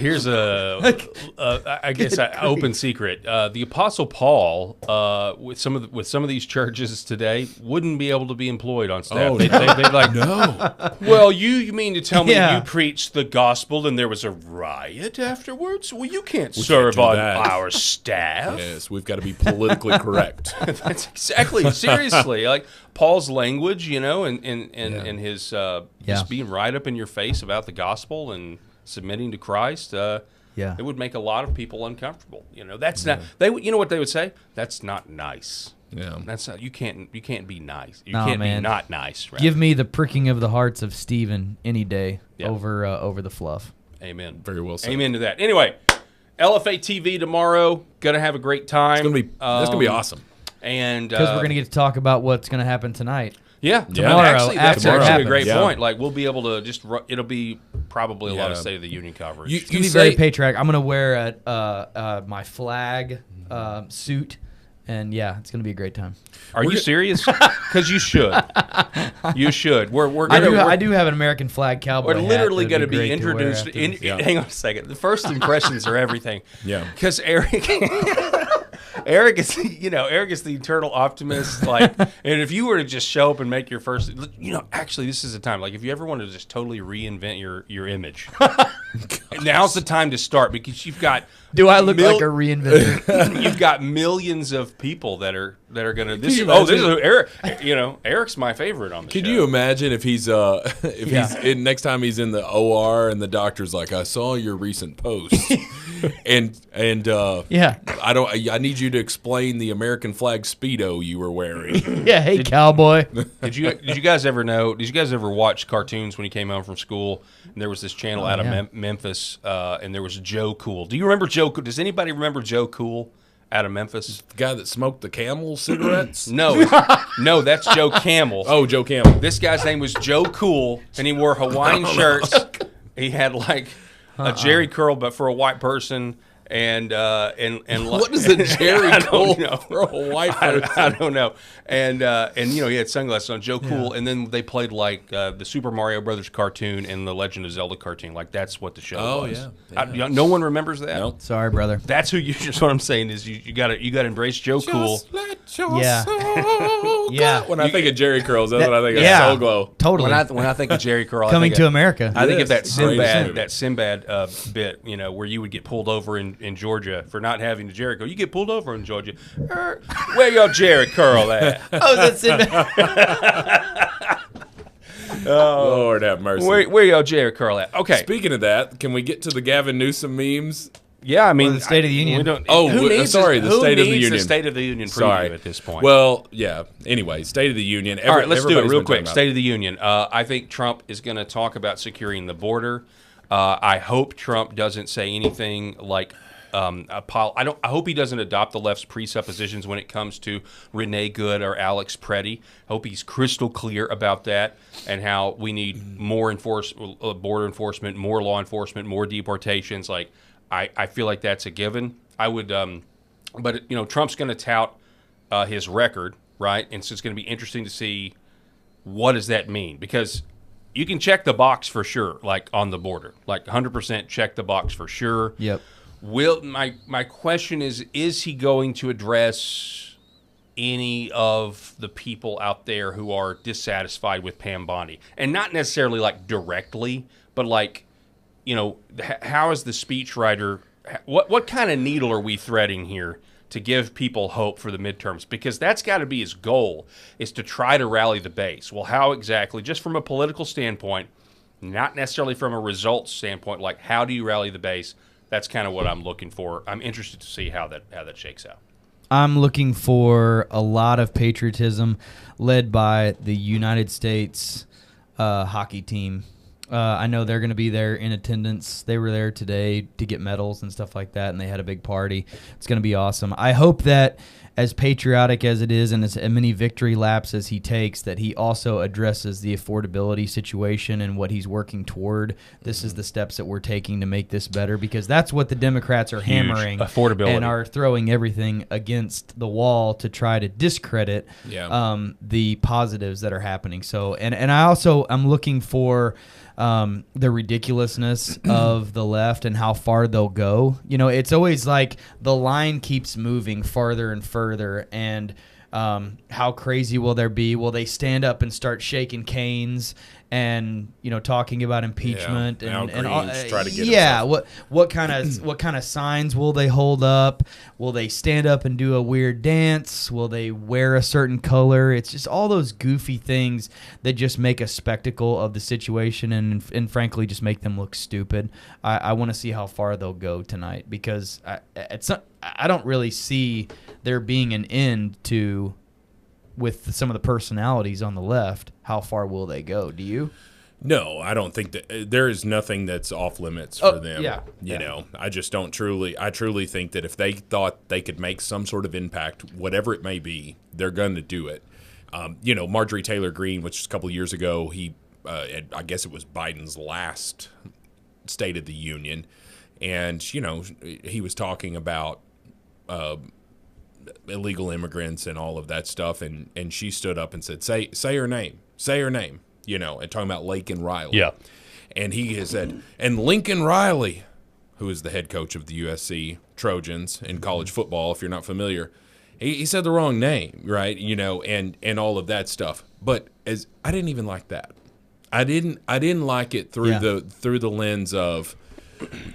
I guess an open secret. The Apostle Paul, with some of these churches today, wouldn't be able to be employed on staff. Oh, they'd like, no. Well, you mean to tell me you preached the gospel and there was a riot afterwards? Well, you can't serve on our staff. Yes, we've got to be politically correct. That's exactly, seriously, like Paul's language, and his just being right up in your face about the gospel and submitting to Christ, it would make a lot of people uncomfortable. That's not they. What they would say? That's not nice. Yeah, that's not. You can't be nice. You No, can't man. be not nice. Right? Give me the pricking of the hearts of Stephen any day over the fluff. Amen. Very well said. Amen to that. Anyway, LFA TV tomorrow. Gonna have a great time. That's gonna be awesome. And because we're gonna get to talk about what's gonna happen tonight. Yeah, tomorrow. That's after actually a great Yeah. point. Like we'll be able to it'll be probably a lot of State of the Union coverage. It's gonna be very patriotic. I'm gonna wear my flag suit, and it's gonna be a great time. Are you serious? Because you should. You should. I do have an American flag cowboy. We're literally going to be introduced. Hang on a second. The first impressions are everything. Yeah. Because Eric is, Eric is the eternal optimist. Like, and if you were to just show up and make your first, actually, this is the time. Like, if you ever want to just totally reinvent your image, now's the time to start because you've got. Do I look like a reinventor? You've got millions of people that are going to. This is Eric. Eric's my favorite on the show. Can you imagine if he's next time he's in the OR and the doctor's like, I saw your recent post, and I need you to explain the American flag Speedo you were wearing. Yeah, hey cowboy. Did you guys ever know? Did you guys ever watch cartoons when you came home from school? And there was this channel out of Memphis, and there was Joe Cool. Do you remember Joe Cool? Does anybody remember Joe Cool out of Memphis? The guy that smoked the Camel cigarettes? No, no, that's Joe Camel. Oh, Joe Camel. This guy's name was Joe Cool, and he wore Hawaiian shirts. He had like a Jerry curl, but for a white person. And What is a Jerry curl for a white person? I don't know. And he had sunglasses on, Joe Cool, and then they played like the Super Mario Brothers cartoon and the Legend of Zelda cartoon. Like that's what the show was. Yeah. No one remembers that. Nope. Sorry, brother. That's who you. Just what I'm saying is you got to embrace Joe Cool. Yeah. Yeah. When I think of Jerry curls, that's what I think of. Yeah. Soul Glow. Totally. When I think of Jerry curl, Coming to America. I think of that Yes. Sinbad bit, where you would get pulled over in Georgia for not having a Jerry curl. You get pulled over in Georgia. Where your Jerry curl at? Oh, that's it. Lord have mercy. Where your Jerry curl at? Okay. Speaking of that, can we get to the Gavin Newsom memes? Yeah, I mean, the State of the Union. We don't, Oh, who needs sorry, the who State of the needs Union. The State of the Union preview Sorry. at this point. Well, yeah. Anyway, State of the Union. All right, let's do it everybody's real been quick. talking about State of the Union. I think Trump is going to talk about securing the border. I hope Trump doesn't say anything like I hope he doesn't adopt the left's presuppositions when it comes to Renee Good or Alex Preddy. I hope he's crystal clear about that and how we need more border enforcement, more law enforcement, more deportations. Like I feel like that's a given. I would, but Trump's going to tout his record, right? And so it's going to be interesting to see what does that mean, because you can check the box for sure, like on the border, like 100% check the box for sure. Yep. My question is he going to address any of the people out there who are dissatisfied with Pam Bondi? And not necessarily like directly, but like, how is the speechwriter, what kind of needle are we threading here to give people hope for the midterms? Because that's got to be his goal, is to try to rally the base. Well, how exactly, just from a political standpoint, not necessarily from a results standpoint, like how do you rally the base? That's kind of what I'm looking for. I'm interested to see how that shakes out. I'm looking for a lot of patriotism led by the United States hockey team. I know they're going to be there in attendance. They were there today to get medals and stuff like that, and they had a big party. It's going to be awesome. I hope that as patriotic as it is and as many victory laps as he takes, that he also addresses the affordability situation and what he's working toward. This is the steps that we're taking to make this better, because that's what the Democrats are hammering. Affordability. And are throwing everything against the wall to try to discredit the positives that are happening. So, and I'm looking for the ridiculousness of the left and how far they'll go. It's always like the line keeps moving farther and further, and how crazy will there be? Will they stand up and start shaking canes and talking about impeachment and all, try to get what kind of signs will they hold up? Will they stand up and do a weird dance? Will they wear a certain color? It's just all those goofy things that just make a spectacle of the situation and frankly just make them look stupid. I want to see how far they'll go tonight, because I don't really see there being an end to, with some of the personalities on the left, how far will they go? Do you? No, I don't think that there is nothing that's off limits for them. Yeah. You know, I just don't I truly think that if they thought they could make some sort of impact, whatever it may be, they're going to do it. Marjorie Taylor Greene, which a couple of years ago, I guess it was Biden's last State of the Union. And, he was talking about illegal immigrants and all of that stuff, and she stood up and said, say her name, and talking about Laken Riley. Yeah. And he has said, and Lincoln Riley, who is the head coach of the USC Trojans in college football, if you're not familiar, he said the wrong name, right? And all of that stuff. But I didn't even like that. I didn't like it through the lens of,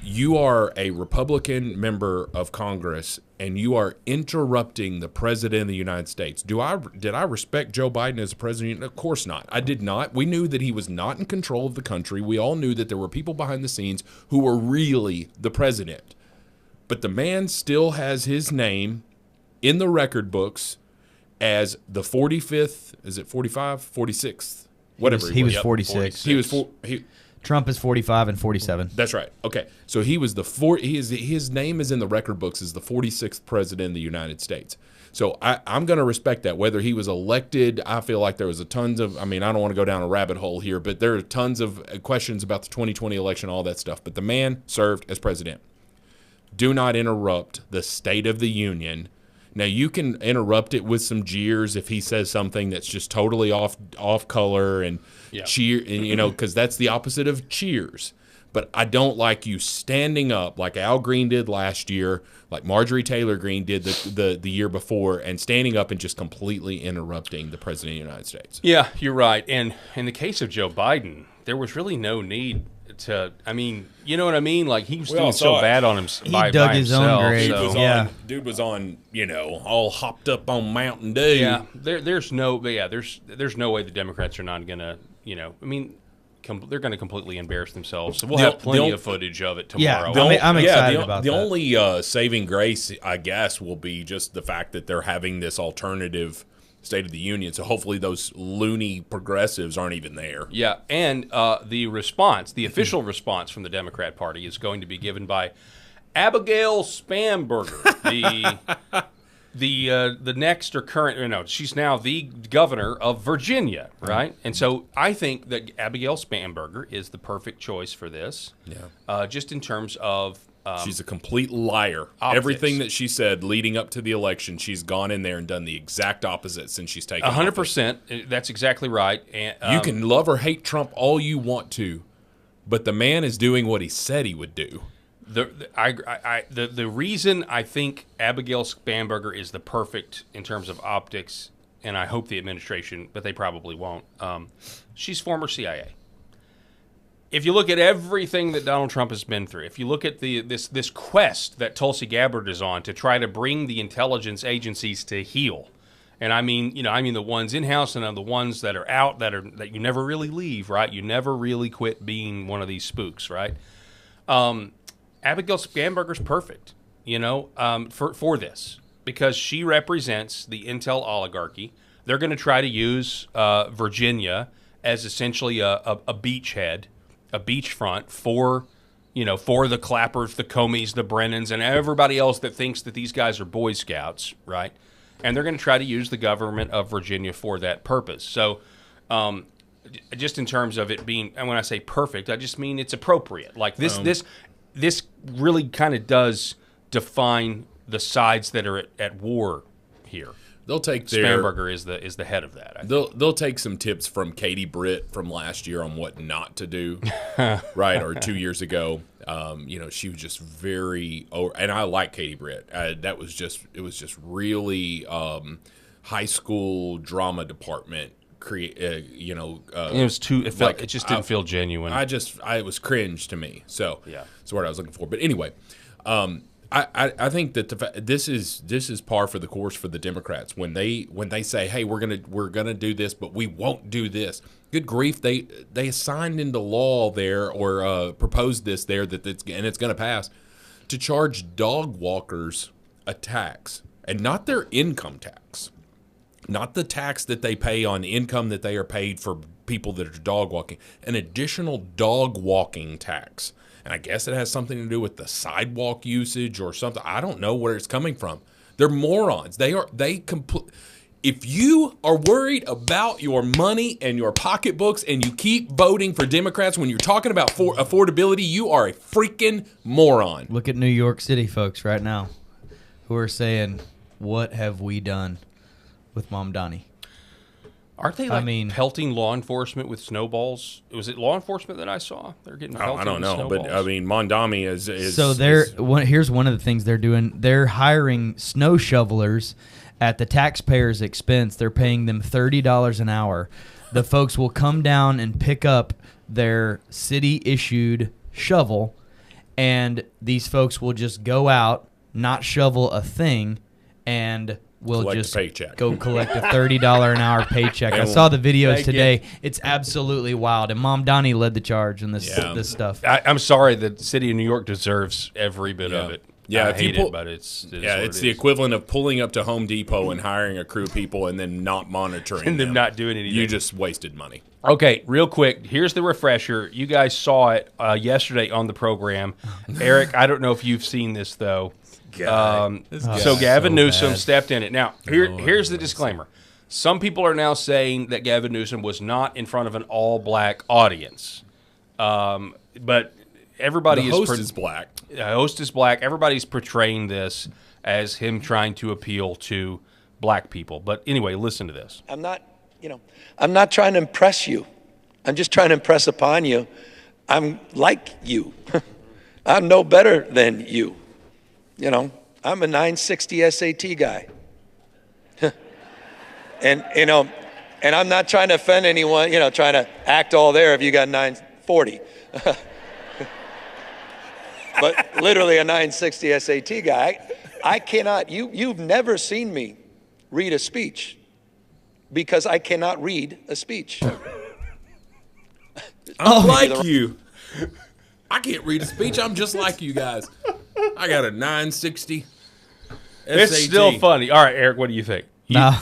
you are a Republican member of Congress and you are interrupting the President of the United States. Did I respect Joe Biden as a president? Of course not. I did not. We knew that he was not in control of the country. We all knew that there were people behind the scenes who were really the president. But the man still has his name in the record books as the 45th, is it 45? 46th? Whatever He was 46. 46. He was Trump is 45 and 47. That's right. Okay, so he was his name is in the record books as the 46th president of the United States. So I'm going to respect that. Whether he was elected, I feel like there was a tons of. I mean, I don't want to go down a rabbit hole here, but there are tons of questions about the 2020 election, all that stuff. But the man served as president. Do not interrupt the State of the Union. Now, you can interrupt it with some jeers if he says something that's just totally off color and cheer, and, because that's the opposite of cheers. But I don't like you standing up like Al Green did last year, like Marjorie Taylor Greene did the year before, and standing up and just completely interrupting the President of the United States. Yeah, you're right. And in the case of Joe Biden, there was really no need to, I mean, you know what I mean? Like, he was doing so bad on him by his own grave. Dude was on, all hopped up on Mountain Dew. Yeah, there's no way the Democrats are not going to, I mean, they're going to completely embarrass themselves. So we'll have plenty of footage of it tomorrow. Yeah, I'm excited about that. The only saving grace, I guess, will be just the fact that they're having this alternative State of the Union. So hopefully those loony progressives aren't even there. Yeah, and the official response from the Democrat Party is going to be given by Abigail Spanberger, the next or current, she's now the governor of Virginia, right? And so I think that Abigail Spanberger is the perfect choice for this. Yeah. Just in terms of she's a complete liar. Optics. Everything that she said leading up to the election, she's gone in there and done the exact opposite since she's taken 100%. That's exactly right. And, you can love or hate Trump all you want to, but the man is doing what he said he would do. The reason I think Abigail Spanberger is the perfect in terms of optics, and I hope the administration, but they probably won't. She's former CIA. If you look at everything that Donald Trump has been through, if you look at this quest that Tulsi Gabbard is on to try to bring the intelligence agencies to heel, and I mean the ones in house and the ones that are out that you never really leave, right? You never really quit being one of these spooks, right? Abigail Spanberger's perfect, for this, because she represents the intel oligarchy. They're going to try to use Virginia as essentially a beachhead, a beachfront for the Clappers, the Comeys, the Brennans, and everybody else that thinks that these guys are Boy Scouts, right? And they're going to try to use the government of Virginia for that purpose. So just in terms of it being, and when I say perfect, I just mean it's appropriate. Like this really kind of does define the sides that are at war here. They'll take Spanberger is the head of that. They'll take some tips from Katie Britt from last year on what not to do, right? Or 2 years ago. She was just very, and I like Katie Britt. It was just really high school drama department. It was too. It just didn't feel genuine. It was cringe to me. So yeah, that's what I was looking for. But anyway, I think that this is par for the course for the Democrats when they say, hey, we're gonna do this, but we won't do this. Good grief, they signed into law there or proposed this there and it's gonna pass to charge dog walkers a tax and not their income tax. Not the tax that they pay on income that they are paid for people that are dog walking, an additional dog walking tax. And I guess it has something to do with the sidewalk usage or something. I don't know where it's coming from. They're morons. If you are worried about your money and your pocketbooks and you keep voting for Democrats when you're talking about affordability, you are a freaking moron. Look at New York City folks right now who are saying, what have we done with Mom Donnie? Aren't they pelting law enforcement with snowballs? Was it law enforcement that I saw? They're getting pelted I don't know, snowballs. but I mean, Mondami is so here's one of the things they're doing. They're hiring snow shovelers at the taxpayers' expense. They're paying them $30 an hour. The folks will come down and pick up their city-issued shovel, and these folks will just go out, not shovel a thing, and we'll just go collect a $30 an hour paycheck. I saw the videos today. It's absolutely wild. And Mom Donnie led the charge in this stuff. I'm sorry, the city of New York deserves every bit of it. Yeah, I if you hate pull- it, but it's Yeah, what it's it the is. equivalent of pulling up to Home Depot and hiring a crew of people and then not monitoring And them not doing anything. You just wasted money. Okay, real quick, here's the refresher. You guys saw it yesterday on the program. Eric, I don't know if you've seen this, though. So Gavin Newsom bad. stepped in it. Now, here's the disclaimer. Some people are now saying that Gavin Newsom was not in front of an all-black audience. But everybody The host is black. The host is black. Everybody's portraying this as him trying to appeal to black people. But anyway, listen to this. I'm not trying to impress you. I'm just trying to impress upon you. I'm like you. I'm no better than you. I'm a 960 SAT guy. and I'm not trying to offend anyone, trying to act all there if you got 940. But literally a 960 SAT guy. I cannot, you've never seen me read a speech because I cannot read a speech. I'm like you. I can't read a speech. I'm just like you guys. I got a 960 SAT. It's still funny. All right, Eric, what do you think? No,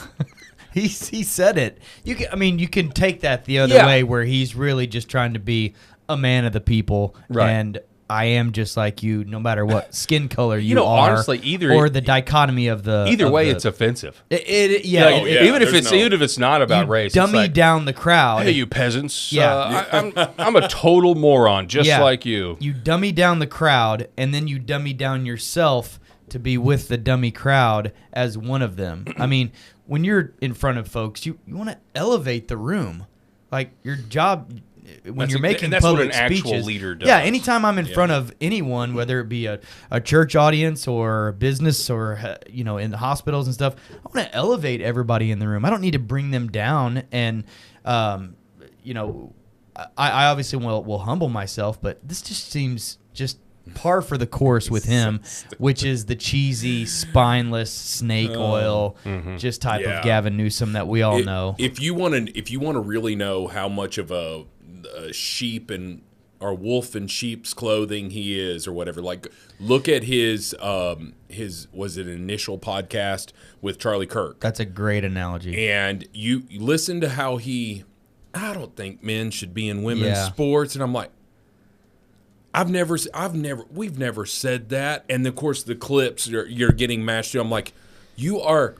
he said it. You can take that the other Yeah. way, where he's really just trying to be a man of the people, Right. and I am just like you, no matter what skin color you are. honestly, either or the dichotomy of the Either of way, the- it's offensive. yeah. Like, yeah, even if there's it's not about you race, dummy it's like, down the crowd. hey, you peasants. Yeah. I'm a total moron, just Yeah. like you. You dummy down the crowd, and then you dummy down yourself to be with the dummy crowd as one of them. I mean, when you're in front of folks, you want to elevate the room. Like, your job when That's you're ex- making and that's what public an actual speeches. leader does. Yeah, anytime I'm in front of anyone, whether it be a church audience or a business or in the hospitals and stuff, I want to elevate everybody in the room. I don't need to bring them down. And I obviously will humble myself, but this just seems just par for the course with him, which is the cheesy, spineless snake oil, just type Yeah. of Gavin Newsom that we all know. If you want to really know how much of a sheep or wolf in sheep's clothing he is, or whatever, like look at his was it initial podcast with Charlie Kirk, That's a great analogy. and you listen to how I don't think men should be in women's Yeah. sports, and I'm like, we've never said that, and of course the clips you're getting matched to. I'm like, you are.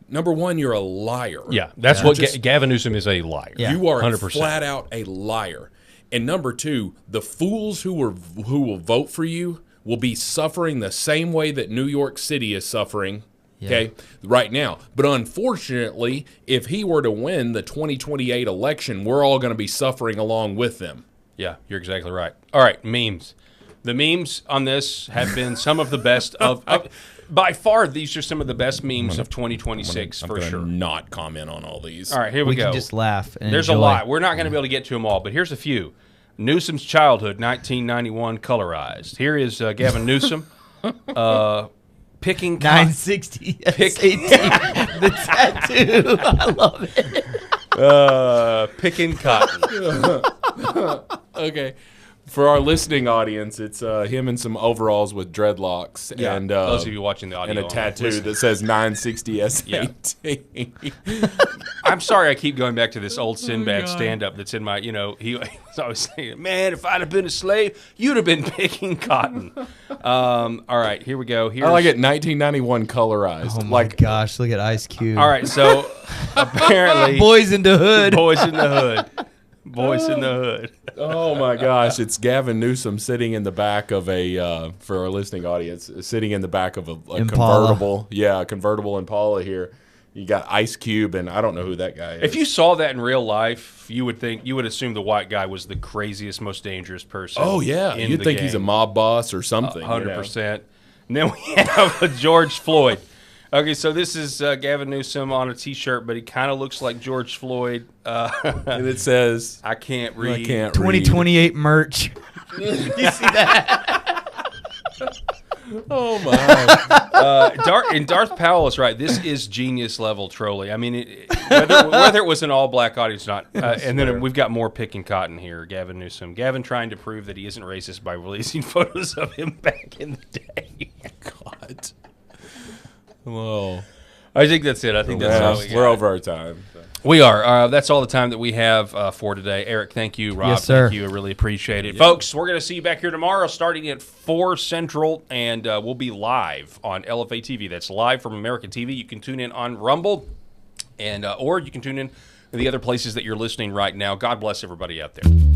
Number one, you're a liar. Yeah, that's what Gavin Newsom is, a liar. Yeah. You are 100%. flat out a liar. And number two, the fools who will vote for you will be suffering the same way that New York City is suffering, right now. But unfortunately, if he were to win the 2028 election, we're all going to be suffering along with them. Yeah, you're exactly right. All right, memes. The memes on this have been some of the best of by far, these are some of the best memes of 2026 I'm for gonna sure. not comment on all these. All right, here we We go. can just laugh and There's enjoy. a lot. We're not going to be able to get to them all, but here's a few. Newsom's childhood, 1991, colorized. Here is Gavin Newsom picking 960 SAT. The tattoo. I love it. picking cotton. Okay. For our listening audience, it's him in some overalls with dreadlocks and those of you watching the audio and a only. tattoo Listen. that says 960 SAT. I'm sorry I keep going back to this old Sinbad stand-up that's in my, he was always saying, man, if I'd have been a slave, you'd have been picking cotton. All right, here we go. I like it 1991 colorized. Oh my gosh, look at Ice Cube. All right, so apparently Boys in the Hood. Boys in the Hood. Boys in the Hood. Oh my gosh, it's Gavin Newsom sitting in the back of for our listening audience, sitting in the back of a Impala. convertible. Yeah, a convertible Impala here. You got Ice Cube, and I don't know who that guy is. If you saw that in real life, you would assume the white guy was the craziest, most dangerous person. Oh yeah, in you'd the think he's a game. mob boss or something. 100%. And then we have George Floyd. Okay, so this is Gavin Newsom on a T-shirt, but he kind of looks like George Floyd. And it says, I can't read. I can't 2028 merch. You see that? Oh my! And Darth Powell is right. This is genius level trolling. I mean, whether it was an all black audience or not. And then we've got more picking cotton here. Gavin Newsom. Gavin trying to prove that he isn't racist by releasing photos of him back in the day. God. Well, I think that's it. I think that's all we got. we're over our time. So. We are. That's all the time that we have for today. Eric, thank you. Rob, Yes, sir. thank you. I really appreciate it. Folks, we're going to see you back here tomorrow starting at 4 Central, and we'll be live on LFA TV. That's live from American TV. You can tune in on Rumble, and or you can tune in to the other places that you're listening right now. God bless everybody out there.